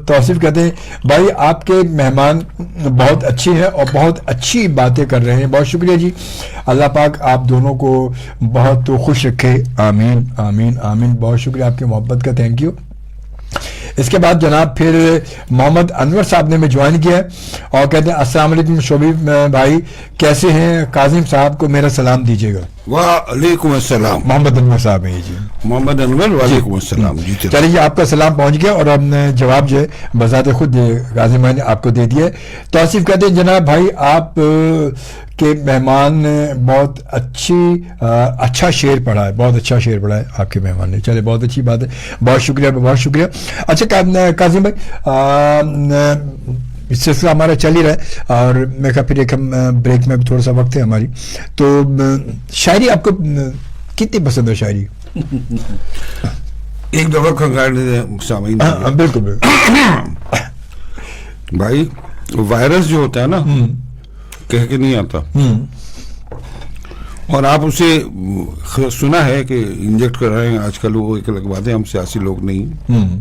توصیف کہتے ہیں بھائی آپ کے مہمان بہت اچھے ہیں اور بہت اچھی باتیں کر رہے ہیں, بہت شکریہ جی, اللہ پاک آپ دونوں کو بہت خوش رکھے, آمین آمین آمین. بہت شکریہ آپ کی محبت کا, تھینک یو. اس کے بعد جناب پھر محمد انور صاحب نے میں جوائن کیا اور کہتے ہیں السلام علیکم شوبی بھائی, کیسے ہیں؟ کاظم صاحب کو میرا سلام دیجیے گا. وعلیکم السلام. محمد انور صاحب ہیں جی, محمد انور, وعلیکم السلام. چلیے جی, آپ کا سلام پہنچ گیا, اور ہم نے جواب جو ہے بذات خود کاظم بھائی نے آپ کو دے دیا ہے. توصیف کہتے ہیں جناب بھائی آپ کے مہمان نے بہت اچھا شعر پڑھا ہے, بہت اچھا شعر پڑھا ہے آپ کے مہمان نے. چلے بہت اچھی بات ہے, بہت شکریہ, بہت شکریہ. اچھا کاظم بھائی اس سلسلہ ہمارا چل ہی رہا ہے, اور میں کہا پھر ایک ہم بریک میں بھی تھوڑا سا وقت ہے ہماری, تو شاعری آپ کو کتنی پسند ہے شاعری؟ ایک دفعہ کنگار سامعین, بالکل بالکل. بھائی وائرس جو ہوتا ہے نا کہہ کے نہیں آتا, اور آپ اسے سنا ہے کہ انجیکٹ کر رہے ہیں آج کل, وہ ایک الگ بات ہے, ہم سیاسی لوگ نہیں.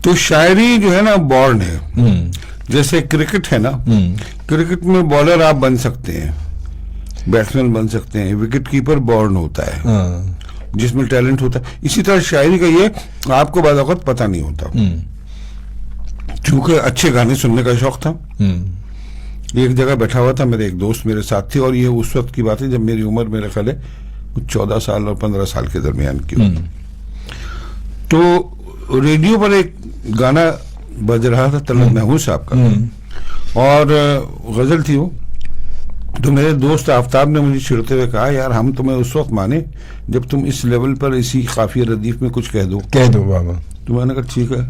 تو شاعری جو ہے نا بورن ہے, جیسے کرکٹ ہے نا, کرکٹ میں بالر آپ بن سکتے ہیں, بیٹسمین بن سکتے ہیں, وکٹ کیپر بورن ہوتا ہے جس میں ٹیلنٹ ہوتا ہے. اسی طرح شاعری کا یہ آپ کو بعض اوقات پتہ نہیں ہوتا. چونکہ اچھے گانے سننے کا شوق تھا, ایک جگہ بیٹھا ہوا تھا, میرے ایک دوست میرے ساتھ تھے, اور یہ اس وقت کی بات ہے جب میری عمر میرے خیال ہے 14 سال اور 15 سال کے درمیان کی ہوگی. تو ریڈیو پر ایک گانا بج رہا تھا طلعت محمود صاحب کا, اور غزل تھی وہ. تو میرے دوست آفتاب نے مجھے چھڑتے ہوئے کہا, یار ہم تمہیں اس وقت مانے جب تم اس لیول پر اسی قافیہ ردیف میں کچھ کہہ دو بابا. تو میں نے کہا ٹھیک ہے,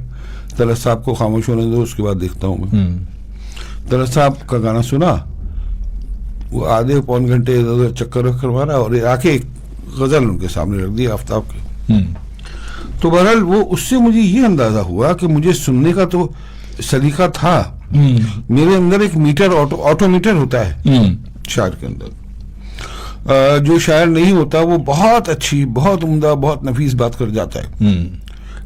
طلعت صاحب کو خاموش ہونے دو, اس کے بعد دیکھتا ہوں میں. طلعت صاحب کا گانا سنا, وہ آدھے پون گھنٹے ادھر ادھر چکر وکر مارا, اور آ کے ایک غزل ان کے سامنے رکھ دی آفتاب کے. تو بہرحال وہ اس سے مجھے یہ اندازہ ہوا کہ مجھے سننے کا تو سلیقہ تھا, میرے اندر ایک میٹر آٹو میٹر ہوتا ہے شاعر کے اندر. جو شاعر نہیں ہوتا وہ بہت اچھی, بہت عمدہ, بہت نفیس بات کر جاتا ہے,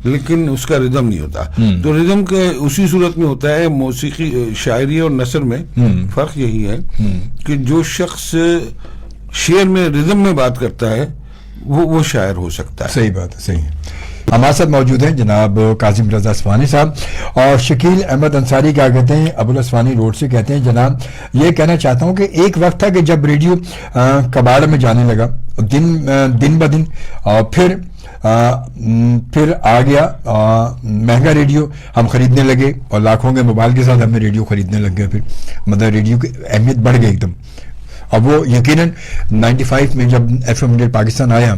لیکن اس کا ردم نہیں ہوتا. تو ردم کے اسی صورت میں ہوتا ہے. موسیقی, شاعری اور نثر میں فرق یہی ہے کہ جو شخص شعر میں ردم میں بات کرتا ہے وہ شاعر ہو سکتا ہے. صحیح بات ہے, صحیح ہے. ہمارے ساتھ موجود ہیں جناب کاظم رضا اسفہانی صاحب, اور شکیل احمد انصاری کیا کہتے ہیں, ابو الاسفہانی روڈ سے کہتے ہیں, جناب یہ کہنا چاہتا ہوں کہ ایک وقت تھا کہ جب ریڈیو کباڑ میں جانے لگا دن بہ دن, اور پھر آ گیا مہنگا ریڈیو, ہم خریدنے لگے, اور لاکھوں کے موبائل کے ساتھ ہم نے ریڈیو خریدنے لگ گئے. پھر مطلب ریڈیو کی اہمیت بڑھ گئی ایک دم. اب وہ یقیناً 95 میں جب FM ریڈیو پاکستان آیا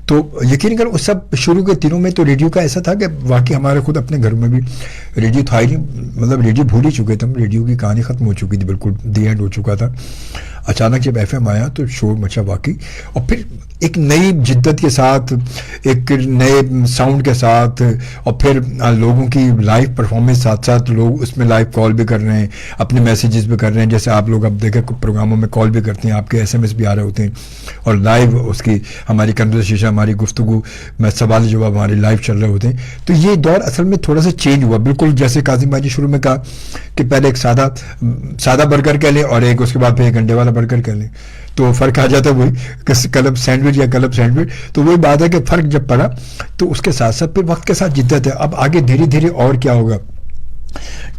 تو یقین کر اس سب شروع کے دنوں میں تو ریڈیو کا ایسا تھا کہ واقعی ہمارے خود اپنے گھر میں بھی ریڈیو تھا ہی نہیں, مطلب ریڈیو بھول ہی چکے تھے ہم, ریڈیو کی کہانی ختم ہو چکی تھی, بالکل دی اینڈ ہو چکا تھا. اچانک جب FM آیا تو شور مچا واقعی, اور پھر ایک نئی جدت کے ساتھ, ایک نئے ساؤنڈ کے ساتھ, اور پھر لوگوں کی لائیو پرفارمنس ساتھ ساتھ لوگ اس میں لائیو کال بھی کر رہے ہیں, اپنے میسیجز بھی کر رہے ہیں, جیسے آپ لوگ اب دیکھیں پروگراموں میں کال بھی کرتے ہیں, آپ کے SMS بھی آ رہے ہوتے ہیں, اور لائیو اس کی ہماری کنورسیشن, ہماری گفتگو میں سوال جواب ہمارے لائیو چل رہے ہوتے ہیں. تو یہ دور اصل میں تھوڑا سا چینج ہوا, بالکل جیسے کاظم بھائی شروع میں کہا کہ پہلے ایک سادہ برگر کہہ لیں, اور ایک اس کے بعد پھر ایک انڈے والا برگر کہہ لیں, تو فرق آ جاتا ہے وہی کلب سینڈوچ یا کلب سینڈوچ. تو وہی بات ہے کہ فرق جب پڑا تو اس کے ساتھ ساتھ پھر وقت کے ساتھ جدت ہے. اب آگے دھیرے دھیرے اور کیا ہوگا,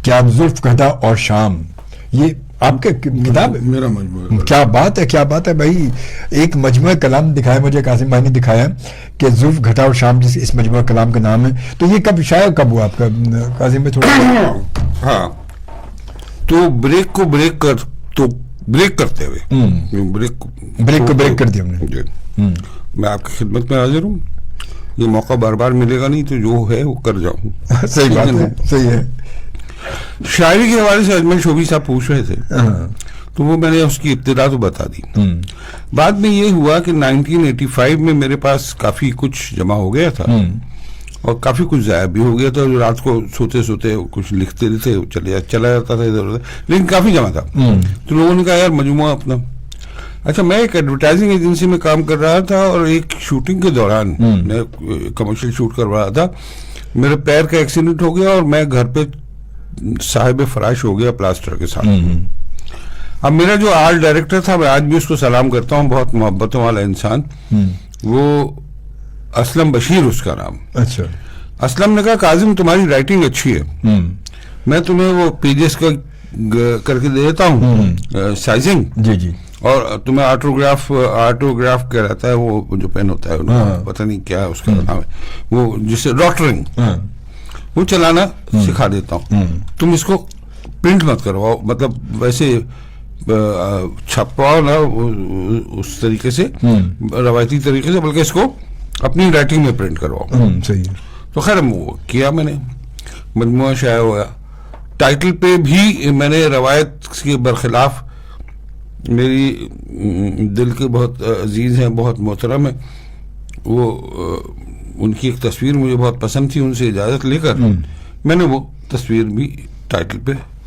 کیا زلف گھٹا اور شام, یہ آپ کے کتاب میرا مجموعہ, کیا بات ہے, کیا بات ہے بھائی. ایک مجموعہ کلام دکھایا مجھے کاظم بھائی نے دکھایا کہ زلف گھٹا اور شام جس اس مجموعہ کلام کا نام ہے. تو یہ کب شاید کب ہوا آپ کا کاظم بھائی تھوڑا؟ ہاں, تو بریک کو بریک کرتے ہوئے بریک کو بریک کر دیا ہم نے. میں آپ کی خدمت میں حاضر ہوں. یہ موقع بار بار ملے گا نہیں, تو جو ہے وہ کر جاؤں. صحیح بات ہے, صحیح ہے. شاعری کے حوالے سے اجمل شوبی صاحب پوچھ رہے تھے, تو وہ میں نے اس کی ابتدا تو بتا دی. بعد میں یہ ہوا کہ 1985 میں میرے پاس کافی کچھ جمع ہو گیا تھا, اور کافی کچھ ضائع بھی ہو گیا تھا. رات کو سوتے سوتے کچھ لکھتے تھے, چلا جاتا تھا ادھر ادھر, لیکن کافی جمع تھا. تو لوگوں نے کہا یار مجموعہ اپنا. اچھا, میں ایک ایڈورٹائزنگ ایجنسی میں کام کر رہا تھا, اور ایک شوٹنگ کے دوران میں کمرشل شوٹ کر رہا تھا, میرے پیر کا ایکسیڈنٹ ہو گیا, اور میں گھر پہ صاحب فراش ہو گیا پلاسٹر کے ساتھ. اب میرا جو آرٹ ڈائریکٹر تھا, میں آج بھی اس کو سلام کرتا ہوں, بہت محبتوں والا انسان, وہ اسلم بشیر اس کا نام. اچھا. اسلم نے کہا کاظم تمہاری رائٹنگ اچھی ہے, میں تمہیں وہ پیجز کا کر کے دے دیتا ہوں سائزنگ, جی جی, اور تمہیں آٹوگراف کیا رہتا ہے, وہ جو پین ہوتا ہے پتہ نہیں کیا اس کا نام ہے, وہ جسے ڈاکٹرنگ, وہ چلانا سکھا دیتا ہوں. تم اس کو پرنٹ مت کرواؤ, مطلب ویسے چھپواؤ نا اس طریقے سے, روایتی طریقے سے, بلکہ اس کو اپنی رائٹنگ میں پرنٹ کرواؤ. صحیح. تو خیر وہ کیا میں نے, مجموعہ شائع ہوا. ٹائٹل پہ بھی میں نے روایت کے برخلاف, میری دل کے بہت عزیز ہیں, بہت محترم ہیں, وہ ان کی ایک تصویر مجھے بہت پسند تھی, ان سے اجازت لے کر میں نے وہ تصویر بھی ٹائٹل پہ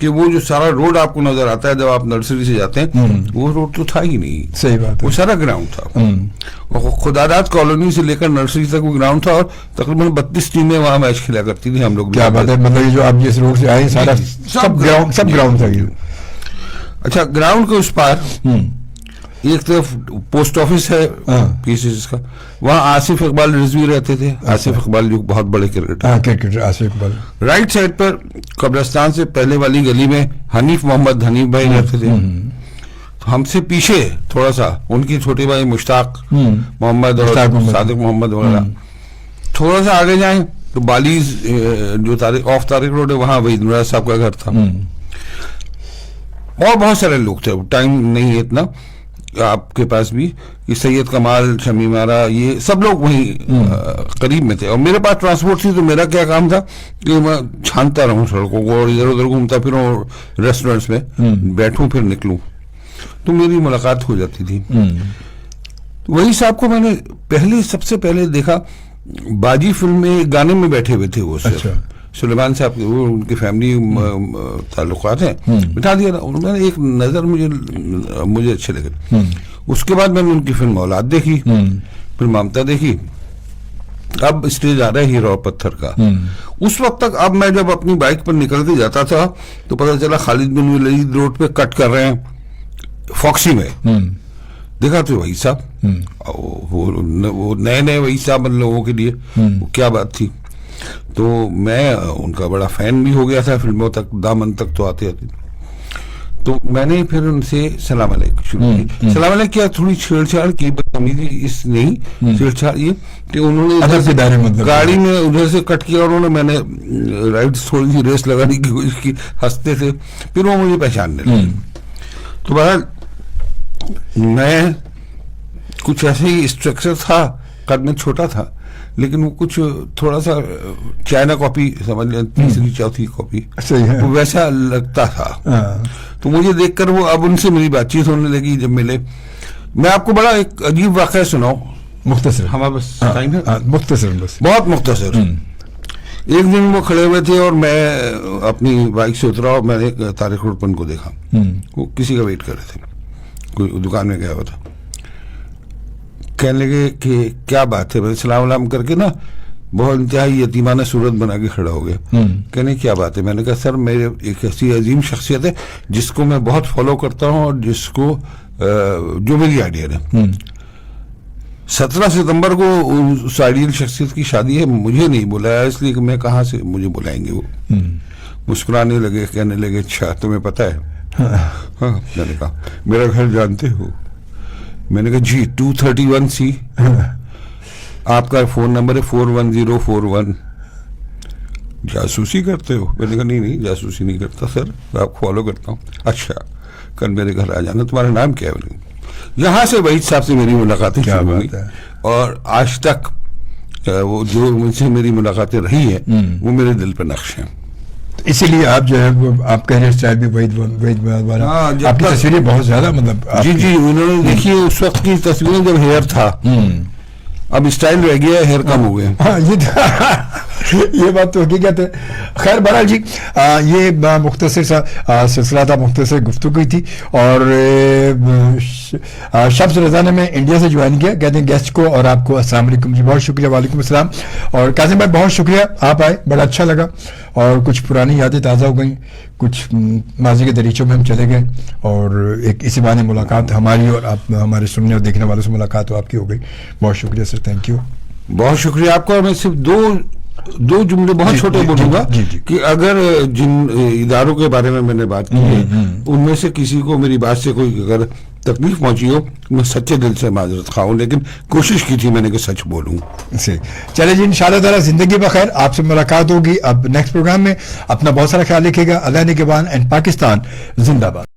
کہ وہ جو سارا روڈ آپ کو نظر آتا ہے جب آپ نرسری سے جاتے ہیں وہ روڈ تو تھا ہی نہیں. صحیح بات ہے. وہ سارا گراؤنڈ تھا. اور خداداد کالونی سے لے کر نرسری تک وہ گراؤنڈ تھا اور تقریباً 32 ٹیمیں وہاں میچ کھیلا کرتی تھی. ہم لوگ کیا بات ہے. مطلب یہ جو آپ جس روڈ سے آئے سارا سب گراؤنڈ تھا. اچھا گراؤنڈ کے اس پار ایک طرف پوسٹ آفس ہے پی سی کا, وہاں آصف اقبال رضوی رہتے تھے. آصف اقبال جو بہت بڑے cricketer. Asif Iqbal. Right side پر قبرستان سے پہلے والی گلی میں حنیف حنیف بھائی رہتے تھے. ہم سے پیچھے تھوڑا سا ان کی چھوٹے بھائی مشتاق محمد اور صادق محمد وغیرہ. تھوڑا سا آگے جائیں تو بالیز جو آف طارق روڈ ہے وہاں وحید مراد صاحب کا گھر تھا. اور بہت سارے لوگ تھے. ٹائم نہیں ہے اتنا آپ کے پاس بھی. سید کمال, شمیم آرا, یہ سب لوگ وہیں قریب میں تھے. اور میرے پاس ٹرانسپورٹ تھی تو میرا کیا کام تھا کہ میں چھانتا رہوں سڑکوں کو اور ادھر ادھر گھومتا پھروں, ریسٹورینٹس میں بیٹھوں پھر نکلوں. تو میری ملاقات ہو جاتی تھی. وہی صاحب کو میں نے سب سے پہلے دیکھا باجی فلم میں گانے میں بیٹھے ہوئے تھے. وہ سلیمان صاحب وہ ان کی فیملی تعلقات ہیں. بٹھا دیا تھا انہوں نے. ایک نظر مجھے اچھے لگے. اس کے بعد میں نے ان کی فلم اولاد دیکھی, پھر ممتا دیکھی. اب اسٹیج آ رہا ہے ہیرو اور پتھر کا. اس وقت تک اب میں جب اپنی بائک پر نکلتے جاتا تھا تو پتہ چلا خالد بن ولید روڈ پہ کٹ کر رہے ہیں فاکسی میں. دیکھا تو وہی صاحب, وہ نئے وہی صاحب ان لوگوں کے لیے وہ کیا بات تھی. تو میں ان کا بڑا فین بھی ہو گیا تھا. فلموں تک دامن تک تو آتے تو میں نے پھر ان سے سلام علیکم شروع کی. سلام علیکم کیا تھوڑی چھیڑ چھاڑ کی, بدتمیزی اس نہیں چھیڑ چھاڑ یہ کہ انہوں نے گاڑی میں ادھر سے کٹ کیا اور میں نے رائٹ تھوڑی سی ریس لگانے کی کوشش کی. ہنستے تھے. پھر وہ مجھے پہچاننے لگے. تو بہرحال میں کچھ ایسے ہی اسٹرکچر تھا, قد میں چھوٹا تھا لیکن وہ کچھ تھوڑا سا چائنا کاپی سمجھ لیں, تیسری چوتھی کاپی ویسا لگتا تھا. تو مجھے دیکھ کر وہ اب ان سے میری بات چیت ہونے لگی. جب ملے میں آپ کو بڑا ایک عجیب واقعہ سناؤں. مختصر, ہمارا بس ٹائم ہے مختصر, بس بہت مختصر. ایک دن وہ کھڑے ہوئے تھے اور میں اپنی بائک سے اترا اور میں نے طارق روڈ پر ان کو دیکھا. وہ کسی کا ویٹ کر رہے تھے, کوئی دکان میں گیا ہوا تھا. کہنے لگے کہ کیا بات ہے. میں سلام علام کر کے نا بہت انتہائی یتیمانہ صورت بنا کے کھڑا ہو گیا. کہنے کیا بات ہے. میں نے کہا سر میرے ایک ایسی عظیم شخصیت ہے جس کو میں بہت فالو کرتا ہوں اور جس کو جو میری آئیڈیل ہے. 17 ستمبر کو اس آئیڈیل شخصیت کی شادی ہے. مجھے نہیں بلایا اس لیے کہ میں کہاں سے مجھے بلائیں گے. وہ مسکرانے لگے, کہنے لگے اچھا تمہیں پتہ ہے. ہاں میں نے کہا میرا گھر جانتے ہو. میں نے کہا جی 231C. آپ کا فون نمبر ہے 41041. جاسوسی کرتے ہو. میں نے کہا نہیں جاسوسی نہیں کرتا سر, میں آپ کو فالو کرتا ہوں. اچھا کل میرے گھر آ جانا. تمہارا نام کیا ہے. یہاں سے وحید صاحب سے میری ملاقاتیں شروع ہوئی اور آج تک وہ جو مجھ سے میری ملاقاتیں رہی ہیں وہ میرے دل پہ نقش ہیں. اسی لیے آپ جو ہے آپ کا ہیئر اسٹائل بھی وحید والا, آپ کی تصویریں بہت زیادہ مطلب جی انہوں نے دیکھی اس وقت کی تصویریں جب ہیئر تھا. اب اسٹائل رہ گیا, ہیئر کم ہو گئے. یہ بات تو حقیقت ہے. خیر بہرحال جی یہ مختصر سا سلسلہ تھا, مختصر گفتگو تھی. اور شمس رضا نے میں انڈیا سے جوائن کیا. کہتے ہیں گیسٹ کو اور آپ کو السلام علیکم جی. بہت شکریہ. وعلیکم السلام. اور قاسم بھائی بہت شکریہ, آپ آئے, بڑا اچھا لگا. اور کچھ پرانی یادیں تازہ ہو گئیں, کچھ ماضی کے دریچوں میں ہم چلے گئے اور ایک اسی بہانے ملاقات ہماری اور آپ ہمارے سننے اور دیکھنے والوں سے ملاقات آپ کی ہو گئی. بہت شکریہ سر, تھینک یو. بہت شکریہ آپ کا. میں صرف دو جملے بہت چھوٹے بولوں گا کہ اگر جن اداروں کے بارے میں نے بات کی ہے ان میں سے کسی کو میری بات سے کوئی اگر تکلیف پہنچی ہو میں سچے دل سے معذرت خواہ ہوں, لیکن کوشش کی تھی میں نے کہ سچ بولوں. چلے جی انشاءاللہ تعالی زندگی بخیر. آپ سے ملاقات ہوگی اب نیکسٹ پروگرام میں. اپنا بہت سارا خیال رکھیے گا. اللہ نگہبان اینڈ پاکستان زندہ باد.